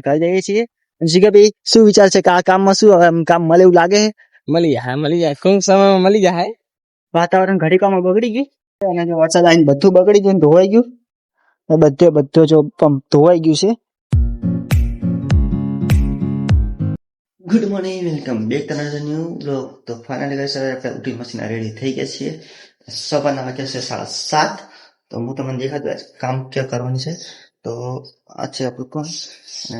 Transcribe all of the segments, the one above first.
ઘર જઈએ છીએ જીગાભાઈ શું વિચાર છે કે આ કામમાં શું કામ મળે એવું લાગે છે? મળી જાય ટૂંક સમયમાં મળી જાય. વાતાવરણ ઘડીકામાં બગડી ગયું અને વરસાદ આવીને બધું બગડી ગયું, ધોવાઈ ગયું, બધું જો ધોવાઈ ગયું છે. Good morning, welcome back to another new blog. તો ફાઇનલી ગાઈસ આપણે ઉઠી મશીન રેડી થઈ ગયા છીએ. સવારના વાગ્યા છે 7:30. તો હું તમને દેખાડું કામ ક્યાં કરવાનું છે. તો આ છે આપણું કોણ અને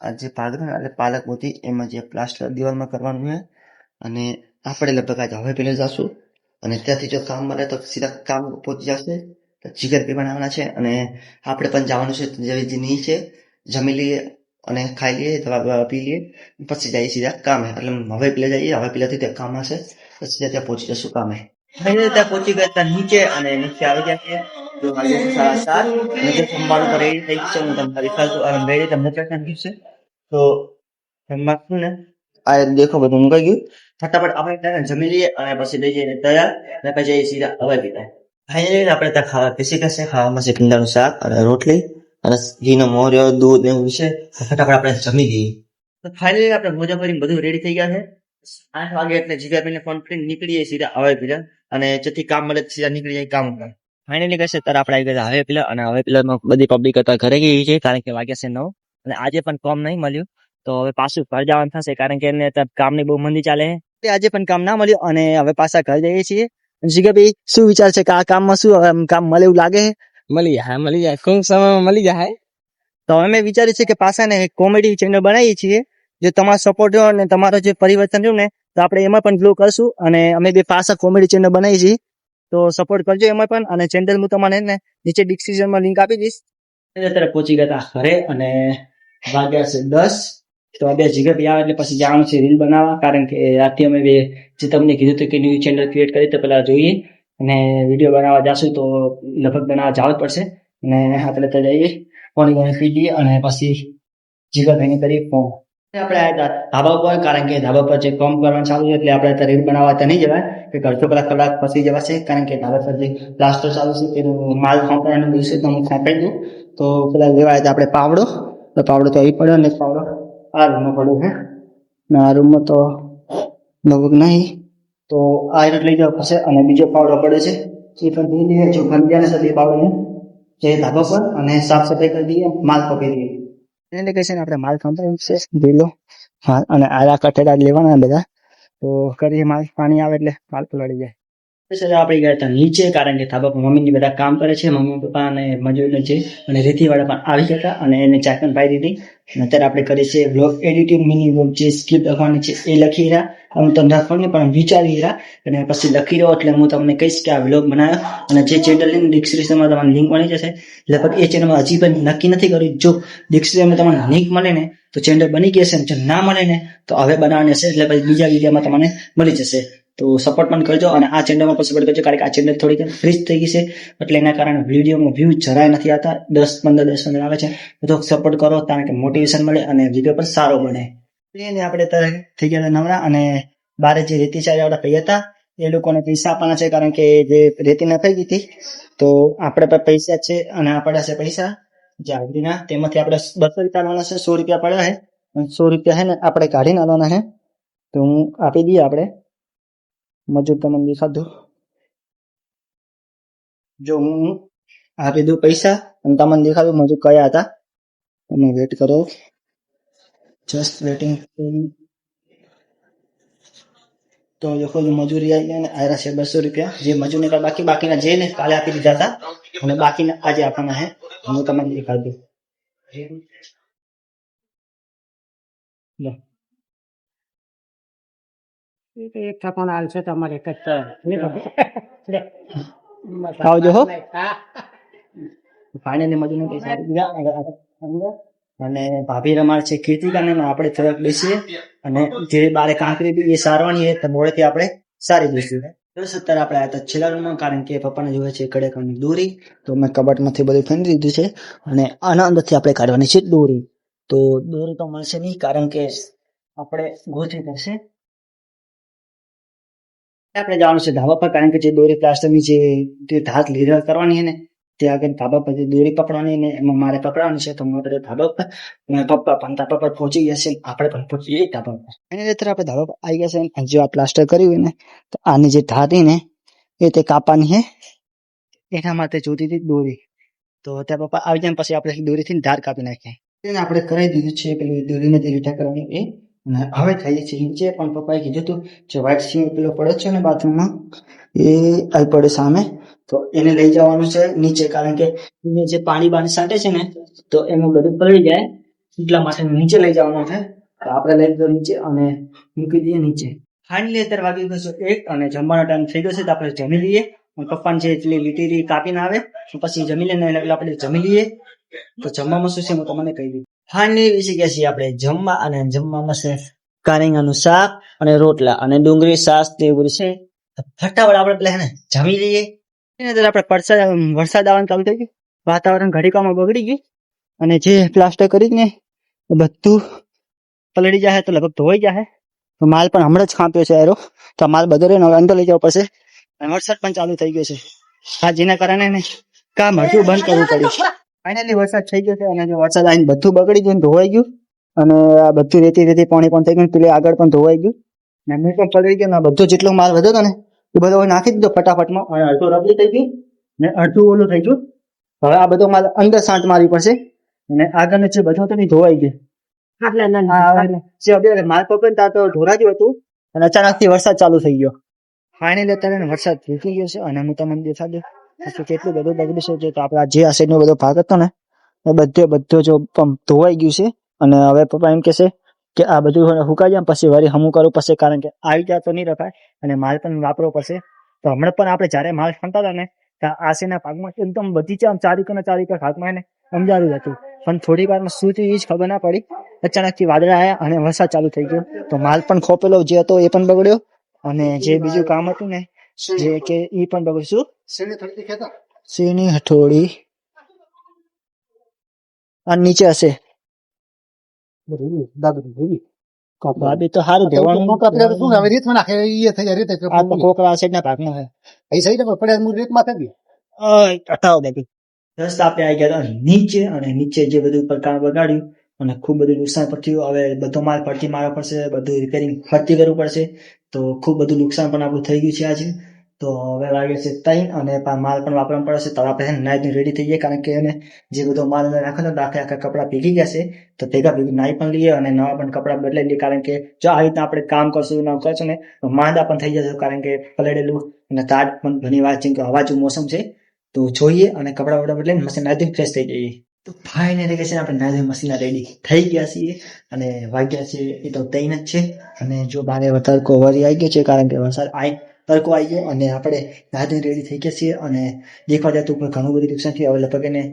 આ જે પાગરણ એટલે પાલક મોતી એમાં જે પ્લાસ્ટર દિવાલમાં કરવાનું છે. અને આપણે લગભગ આજે હવે પેલે જશું અને ત્યાંથી જો કામ મળે તો સીધા કામ પહોંચી જશે. જીગર પી બનાવવાના છે અને આપણે પણ જવાનું છે જે નીચે જમી લઈએ અને ખાઈ લઈએ, દવા પી લઈએ, પછી જઈએ સીધા કામે. એટલે હવે પેલે જઈએ, હવે પેલાથી ત્યાં કામ હશે તો સીધા ત્યાં પહોંચી જશું કામે. ત્યાં પહોંચી ગયા ત્યાં નીચે અને નીચે આવી ગયા છે. તો વાગે છે 7:30 અને જે જમવાનું તો રેડી થઈ ગયું છે. હું તમને દેખાડું અને રેડી તમને ચેક છે. તો જમવાનું ને આ દેખો બધું મુકાઈ ગયું. ફટાફટ આપણે ત્યાં જમી લઈએ અને પછી લઈ જઈએ તૈયાર અને પછી જઈએ સીધા હવે પીતા. ફાઇનલી આપણે ત્યાં ખાવા બેસી ગયા છે. ખાવામાં છે ભીંડાનું શાક અને રોટલી અને ઘીનો મોર્યો, દૂધ એવું છે. ફટાફટ આપણે જમી લઈએ. તો ફાઇનલી આપણે મોજા ભરીને બધું રેડી થઈ ગયા છે. 8 વાગે એટલે જીગાબેનને ફોન કરીને નીકળીએ સીધા હવે પીલા અને જેથી કામ મળે સીધા નીકળી જાય કામ ઉપર. ફાઇનલી કહેશે ત્યારે આપણે આવી ગયા હવે પીલા અને હવે પીલામાં બધી પબ્લિક અત્યારે ઘરે ગઈ છે કારણ કે વાગ્યા છે 9 અને આજે પણ કામ નહીં મળ્યું. તો હવે પાછું ઘર જવાનું થશે કારણ કે એમને કામની બહુ મંદી ચાલે છે. આજે પણ કામ ના મળ્યું અને હવે પાછા ઘર જઈએ છીએ. જીગાભાઈ શું વિચાર છે કે આ કામમાં શું કામ મળે એવું લાગે છે? મળી જાય ટૂંક સમયમાં મળી જાય. તો અમે વિચાર્યું છે કે પાછા ને કોમેડી ચેનલ બનાવીએ છીએ. જો તમારો સપોર્ટ રહ્યો અને તમારો જે પરિવર્તન રહ્યું ને તો આપણે એમાં પણ ગ્લો કરશું અને અમે બે પાછા કોમેડી ચેનલ બનાવી છીએ. તો સપોર્ટ કરજો એમાં પણ અને ચેનલ હું તમને ને નીચે ડિસ્ક્રિપ્શનમાં લિંક આપી દઈશ. અત્યારે પહોંચી ગયા હતા ઘરે અને વાગ્યા છે 10. તો બે જીગાભાઈ આવે એટલે પછી જવાનું છે રીલ બનાવવા કારણ કે રાતે અમે બે જે તમને કીધું હતું કે ન્યૂ ચેનલ ક્રિએટ કરી તો પેલા જોઈએ અને વિડીયો બનાવવા જશું તો લગભગ બનાવવા જવું જ પડશે અને આપણે તો જઈએ પાણી પી લઈએ અને પછી જીગાભાઈને કરીએ ફોન. આપણે આવ્યા ધાબા પર કારણ કે ધાબા પર જે કામ કરવાનું ચાલુ છે એટલે આપણે રીલ બનાવવા તો નહીં જવાય કે અડધો કલાક પછી જવાશે કારણ કે ધાબા પર જે પ્લાસ્ટર ચાલુ છે તેનું માલ ફોંપવાનું દિવસે તો હું ફોંપાઈ દઉં. તો પેલા લેવા આવ્યા આપણે પાવડો તો અહીં પડ્યો ને પાવડો આ રૂમમાં પડ્યો છે ને આ રૂમમાં તો લગભગ નહીં તો આ લઈ જવા પડશે અને બીજો પાવડો પડે છે એ પણ લઈ લઈએ. જો ગંદિયાને સાથે પાવડો જે ધાબા પર અને સાફ સફાઈ કરી દઈએ, માલ પકડી દઈએ. એને કહે છે ને આપણે માલ કંપાઈ છે લીલો હા અને આરા કઠેડા લેવાના બધા તો કરીએ માલ પાણી આવે એટલે માલ પલળી જાય. આપણે ગયા હતા નીચે કારણ કે ધાબા પર મમ્મીની બધા કામ કરે છે. મમ્મી પપ્પા અને મજૂરને છે અને રેતીવાળા પણ આવી ગયા હતા અને એને ચા પણ પાઈ દીધી અને અત્યારે આપણે કરીએ છીએ બ્લોગ એડિટિંગ મિની બ્લોગ જે સ્ક્રિપ્ટ લખવાની છે એ લખી રહ્યા. હું તમને લખવાની પણ વિચારી રહ્યા અને પછી લખી રહ્યો એટલે હું તમને કહીશ કે આ બ્લોગ બનાવ્યો અને જે ચેનલની ડિસ્ક્રિપ્શનમાં તમારી લિંક મળી જશે. લગભગ એ ચેનલમાં હજી પણ નક્કી નથી કર્યું. જો ડિસ્ક્રિપ્શનમાં તમને લિંક મળે ને તો ચેનલ બની ગઈ હશે, જો ના મળે ને તો હવે બનાવવાની હશે એટલે પછી બીજા વિડીયોમાં તમને મળી જશે. તો સપોર્ટ પણ કરજો અને આ ચેનલમાં પણ સપોર્ટ કરજો કારણ કે આ ચેનલ થોડીક ફ્રીજ થઈ ગઈ છે એટલે એના કારણે વિડીયોમાં વ્યૂ જરાય નથી આવતા. 10-15 આવે છે તો સપોર્ટ કરો કારણ કે મોટિવેશન મળે અને વિડીયો પણ સારો બને. આપણે થઈ ગયા નવરા અને બારે જે રેતી ચારી વાળા ભાઈ હતા એ લોકોને પૈસા આપવાના છે કારણ કે જે રેતી નખાઈ ગઈ હતી તો આપણે પર પૈસા છે અને આપણા છે પૈસા જાગરીના તેમાંથી આપણે 200 રૂપિયા લાવવાના છે. 100 રૂપિયા પડ્યા છે 100 રૂપિયા છે ને આપણે કાઢી નાખવાના છે. તો હું આપી દઈએ આપણે મજૂર તમને દેખાડું. જો હું આપી દઉં પૈસા અને તમને દેખાડું મજૂર કયા હતા. તમે વેટ કરો, જસ્ટ વેટિંગ. તો દેખો મજૂરી આવી ગયા ને આયરા છે 200 રૂપિયા જે મજૂરને બાકીના જે ને કાલે આપી દીધા હતા અને બાકીના આજે આપવાના છે. હું તમને દેખાડું. એક થકોન હાલ છે તમારે એક જ આવજો હો. ફાઇનલી મજૂરને પૈસા આપી દીધા અને ભાભી રમાડ છે કીર્તિકાને આપણે થોડાક બેસીએ અને જે બારે કાંકરી બી એ સારવાની છે તો મોડેથી આપણે સારી દઈશું. બસ અત્યારે આપણે આવ્યા હતા છેલ્લા રૂમમાં કારણ કે પપ્પાને જોવે છે કડેકની દોરી તો મેં કબાટમાંથી બધું ફેંકી દીધું છે અને આના અંદરથી આપણે કાઢવાની છે દોરી. તો દોરી તો મળશે નહીં કારણ કે આપણે ગોતવી પડશે. આપણે જવાનું છે ધાબા પર કારણ કે જે દોરી પ્લાસ્ટરની જે ધાત લીધા કરવાની છે ને ત્યાં આગળ ધાબા પર દોરી પકડવાની ને એમાં મારે પકડવાની છે. તો હું આપણે ધાબા પર અને પપ્પા પણ ધાબા પર પહોંચી ગયા છે. આપણે પણ પહોંચી જઈએ ધાબા પર. એની રીતે આપણે ધાબા પર આવી ગયા છે. અને જો આ પ્લાસ્ટર કર્યું હોય ને તો આની જે ધારી ને એ તે કાપવાની છે. એના માટે જોતી હતી દોરી. તો ત્યાં પપ્પા આવી જાય પછી આપણે દોરીથી ધાર કાપી નાખીએ. એને આપણે કરી દીધું છે પેલી દોરીને જે રીટા કરવાની એ. અને હવે થઈએ છીએ નીચે. પણ પપ્પાએ કીધું હતું જે વ્હાઈટ સિમેન્ટ પેલો પડે છે ને બાથરૂમમાં એ આવી પડે સામે. તો એને લઈ જવાનું છે નીચે, કારણ કે એને જે પાણી બાણી છાંટે છે ને તો એનું બધું પલળી જાય, એટલા માટે નીચે લઈ જવાનું છે. તો આપણે લઈ જઈએ નીચે અને મૂકી દઈએ નીચે. ફાઇનલી અત્યારે વાગી ગયો છે 1 અને જમવાનો ટાઈમ થઈ ગયો છે. તો આપણે જમી લઈએ. પપ્પાને જે એટલી લીટી કાપીને આવે પછી જમી લઈને એટલે આપણે જમી લઈએ. તો જમવામાં શું છે હું તમને કહી દઉં. ફાઇનલી બેસી ગયા છીએ આપણે જમવા. અને જમવામાં છે કારેંગાનું શાક અને રોટલા અને ડુંગળી છાશ તે બધું છે. ફટાફટ આપણે પેલા હે ને જમી લઈએ. એની અંદર આપણે વરસાદ આવવાનું ચાલુ થઈ ગયું. વાતાવરણ ઘડીકામાં બગડી ગયું અને જે પ્લાસ્ટર કરી ને એ બધું પલળી જાય તો લગભગ ધોવાઈ જાય. તો માલ પણ હમણાં જ કાપ્યો છે એરો. તો માલ બધો રહ્યો હવે અંદર લઈ જવો પડશે. અને વરસાદ પણ ચાલુ થઈ ગયો છે. આ જેના કારણે ને કામ હજુ બંધ કરવું પડ્યું. ફાઇનલી વરસાદ થઈ ગયો છે અને જો વરસાદ આવીને બધું બગડી ગયું, ધોવાઈ ગયું. અને આ બધું રેતી પાણી પણ થઈ ગયું. પેલે આગળ પણ ધોવાઈ ગયું ને મેં પણ પલળી ગયો. ને બધો જેટલો માલ વધ્યો હતો ને એ બધો નાખી દીધો ફટાફટમાં. અને અડધો રબડી થઈ ગઈ ને અડધું ઓલું થઈ ગયું. હવે આ બધો માલ અંદર સાંટ મારવી પડશે. અને આગળનો જે બધો હતો ને ધોવાઈ ગયો. માલ પકડ ત્યાં તો ઢોરાયું હતું અને અચાનક થી વરસાદ ચાલુ થઈ ગયો. ફાઇનલી અત્યારે વરસાદ રૂકી ગયો છે અને હું તમને દેખાડો કેટલું બધું બગડ્યું છે. તો આપડા જે આ સાઈડ નો બધો ભાગ હતો ને એ બધો જો ધોવાઈ ગયું છે. અને હવે પપ્પા એમ કહેશે કે આ બધું સુકાઈ જાય પછી વળી હમું કરવું પડશે, કારણ કે આવી જાય તો નહીં રખાય અને માલ પણ વાપરવો પડશે. તો હમણાં પણ આપણે જયારે માલ ખણતા હતા ને ત્યાં આશીના ભાગમાં એકદમ બધી ચારીકર ભાગમાં એને સમજાવ્યું હતું. પણ થોડી વારમાં શું થયું એ જ ખબર ના પડી. અચાનક થી વાદળા આવ્યા અને વરસાદ ચાલુ થઈ ગયો. તો માલ પણ ખોપેલો જે હતો એ પણ બગડ્યો. અને જે બીજું કામ હતું ને જે કે એ પણ બગડશું. શેની હથોડી આ નીચે હશે. બાબી તો સારું ધોવાનું. કોકરા સાઈડ ના ભાગમાં હટાવો બેબી. દસ આપણે આવી ગયા નીચે. અને નીચે જે બધું પર કામ બગાડ્યું અને ખૂબ બધું નુકસાન પણ થયું. હવે બધો માલ ફરતી મારવા પડશે, બધું રિપેરિંગ ફરતી કરવું પડશે. તો ખૂબ બધું નુકસાન પણ આપણું થઈ ગયું છે આજે. તો હવે લાગે છે 3 અને માલ પણ વાપરવા પડશે. તો આપણે નાઈ રેડી થઈ જાય, કારણ કે એને જે બધો માલ રાખેલો આખા કપડા ભીગી ગયા છે. તો ભેગા નાઈ પણ લઈએ અને નવા પણ કપડા બદલાઈ લઈએ, કારણ કે જો આવી રીતના આપણે કામ કરશું ને તો માંદા પણ થઈ જશે, કારણ કે પલળેલું અને તાટ પણ ઘણી વાર જેમ કે હવાજુ મોસમ છે. તો જોઈએ અને કપડા બદલાઈને મશીન નાઈ ફ્રેશ થઈ જઈએ. તો ફાઇનલી કે છે આપણે નાઈ મશીન રેડી થઈ ગયા છીએ. અને વાગ્યા છે એ તો 3 જ છે. અને જો બારે તડકો વળી આવી ગયો છે, કારણ કે વરસાદ તડકો આવી ગયો અને આપણે નાઈ રેડી થઈ ગયા છીએ. અને દેખવા જતું પણ ઘણું બધું નુકસાન થયું. હવે લગભગ એને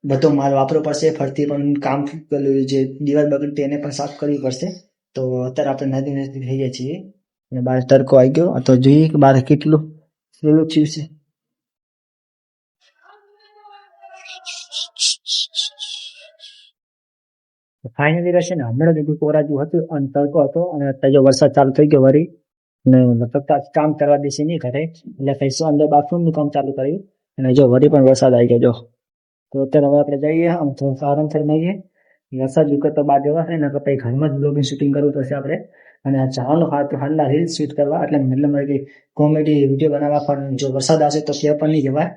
બધો માલ વાપરવો પડશે. ફરતી પણ કામ પેલું જે દિવાલ બગડતી એને પણ સાફ કરવી પડશે. તો અત્યારે આપણે નાઈ થઈ ગયા છીએ અને બહાર તડકો આવી ગયો. તો જોઈએ કે બહાર કેટલું થયું છે. ફાઇનલી રહેશે ને હમણાં જ કોરાજુ હતું અને તડકો હતો અને અત્યારે વરસાદ ચાલુ થઈ ગયો વળી. ને મતલબ કામ કરવા દેશે નહીં ઘરે, એટલે કહીશું અંદર બાથરૂમ નું કામ ચાલુ કર્યું. અને જો વળી પણ વરસાદ આવી ગયો. તો અત્યારે હવે આપણે જઈએ આમ તો આરામ થઈ નહીએ. વરસાદ રૂકે તો બાદ જવા ને પછી ઘરમાં જ બ્લોગિંગ શૂટિંગ કરવું પડશે આપણે. અને જવાનું હાલના રીલ શૂટ કરવા, એટલે મતલબ કોમેડી વિડીયો બનાવવા. પણ જો વરસાદ આવશે તો ક્યાં પણ નહીં જવાય.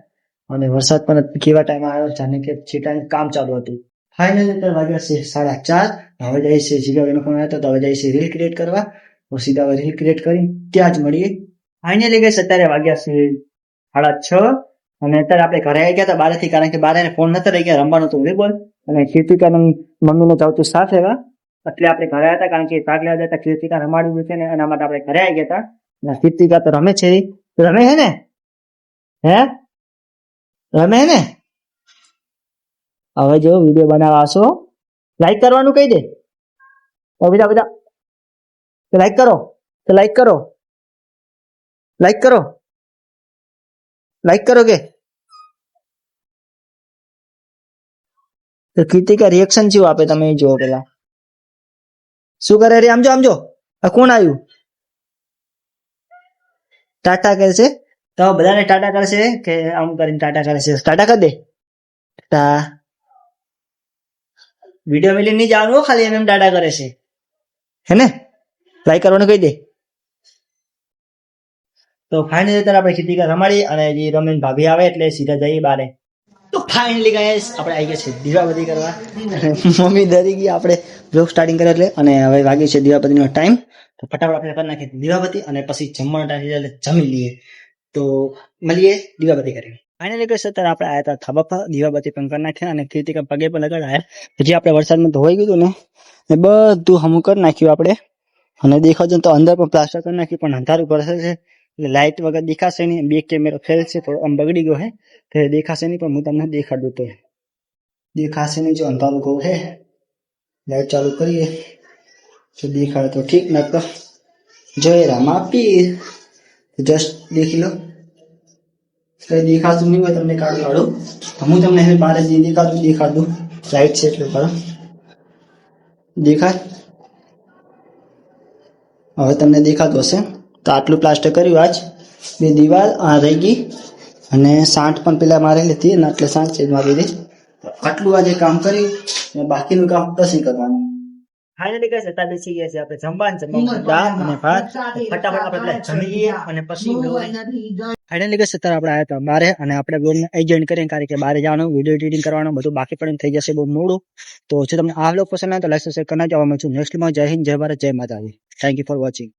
અને વરસાદ પણ કેવા ટાઈમ આવ્યો જાણે કે જે ટાઈમ કામ ચાલુ હતું. ફાઇનલી અત્યારે વાગ્યા છે 4:30. હવે જાય છે જીગાભાઈનો ફોન આવ્યો તો હવે જાય છે રીલ ક્રિએટ કરવા. તો સીધા હવે રીલ ક્રિએટ કરી ત્યાં જ મળીએ. ફાઇનલી ગઈ અત્યારે વાગ્યા છે 6:30. અને અત્યારે આપણે ઘરે આવી ગયા હતા બારેથી, કારણ કે બારે ફોન નતો રહી ગયા, રમવાનું હતું વોલીબોલ. અને કીર્તિકા મમ્મીને જવતું સાથે હતા એટલે આપણે ઘરે આવ્યા હતા, કારણ કે ભાગ લેવા જતા કીર્તિકા રમાડ્યું છે ને એના માટે આપણે ઘરે આવી ગયા હતા. કીર્તિકા તો રમે છે, રમે હે ને, રમે હે ને. હવે જો વિડીયો બનાવશો લાઈક કરવાનું કહી દે. બધા લાઈક કરો, તો લાઈક કરો, લાઈક કરો, લાઈક કરો કે. તો કીર્તિકા રિએક્શન શું આપે તમે જુઓ પેલા. શું કરે રે? આમજો આ કોણ આવ્યું? ટાટા કહે છે. તો બધાને ટાટા કરશે કે આમ કરીને ટાટા કરે છે? ટાટા કરી દે. ટા વિડીયો મેલી નહીં જવાનું હો, ખાલી એમ ટાટા કરે છે હે ને? લાઈક કરવાનું કહી દે. તો ફાઇનલી અત્યારે આપણે કીર્તિકા રમાડી અને જે રમેન ભાભી આવે એટલે સીધા જઈએ બારે. તો ફાઇનલી ગાઈસ આપણે આવી ગયા છે દીવાબત્તી કરવા. મમ્મી ડરી ગઈ આપણે બ્લોગ સ્ટાર્ટિંગ કરે એટલે, અને હવે વાગી છે દીવાબત્તીનો ટાઈમ. તો ફટાફટ આપણે કરી નાખીએ દીવાબત્તી અને પછી જમવાનો ટાઈમ એટલે જમી લઈએ. તો મળીએ દીવાબત્તી કરીને. ફાઇનલી ગાઈસ અત્યારે આપણે આયા હતા ધાબા પર, દીવાબત્તી પણ કરી નાખ્યા અને કીર્તિકા પગે પણ લગાડાયા. હજી આપણે વરસાદમાં ધોવાઈ ગયું હતું ને એ બધું હમું કરી નાખ્યું આપણે. અને દેખાવ તો અંદર પણ પ્લાસ્ટર કરી નાખ્યું, પણ અંધારું પડશે છે એટલે લાઇટ વગર દેખાશે નહીં. બે કેમેરો ફેલ છે, થોડો આમ બગડી ગયો હે તો એ દેખાશે નહીં, પણ હું તમને દેખાડું તો દેખાશે નહીં. જો અંધારું કહું હે, લાઇટ ચાલુ કરીએ તો દેખાડે તો ઠીક, ન તો જય રામા પીર. જસ્ટ દેખી લો, કઈ દેખાતું નહીં હોય તમને કાઢું કાઢું, હું તમને બહાર જે દેખાતું દેખાડું. લાઇટ છે એટલે કરો દેખાય. હવે તમને દેખાતું હશે. તો આટલું પ્લાસ્ટર કર્યું આજ. બે દિવાલ આ રહી ગઈ અને સાંઠ પણ પેલા મારેલી હતી અને એટલે સાંઠ છે મારી દીધી. તો આટલું આજે કામ કર્યું અને બાકીનું કામ પછી કરવાનું. ફાઇનલી કઈ છે બેસી ગયા છે આપણે જમવાનું, દાળ અને ભાત. ફટાફટ આપણે પેલા જમી લઈએ અને પછી ફાઇનલી કઈ અત્યારે આપણે આવ્યા હતા બારે અને આપણે બ્લોગને એજન્ટ કરીને, કારણ કે બારે જવાનું, વિડીયો એડિટિંગ કરવાનું બધું બાકી પણ થઈ જશે બહુ મોડું. તો જો તમને આ બ્લોગ પસંદ આવે તો લાઈક સબસ્ક્રાઇબ કરી નાખજો. નેક્સ્ટ માં જય હિન્દ, જય ભારત, જય માતાજી. Thank you for watching.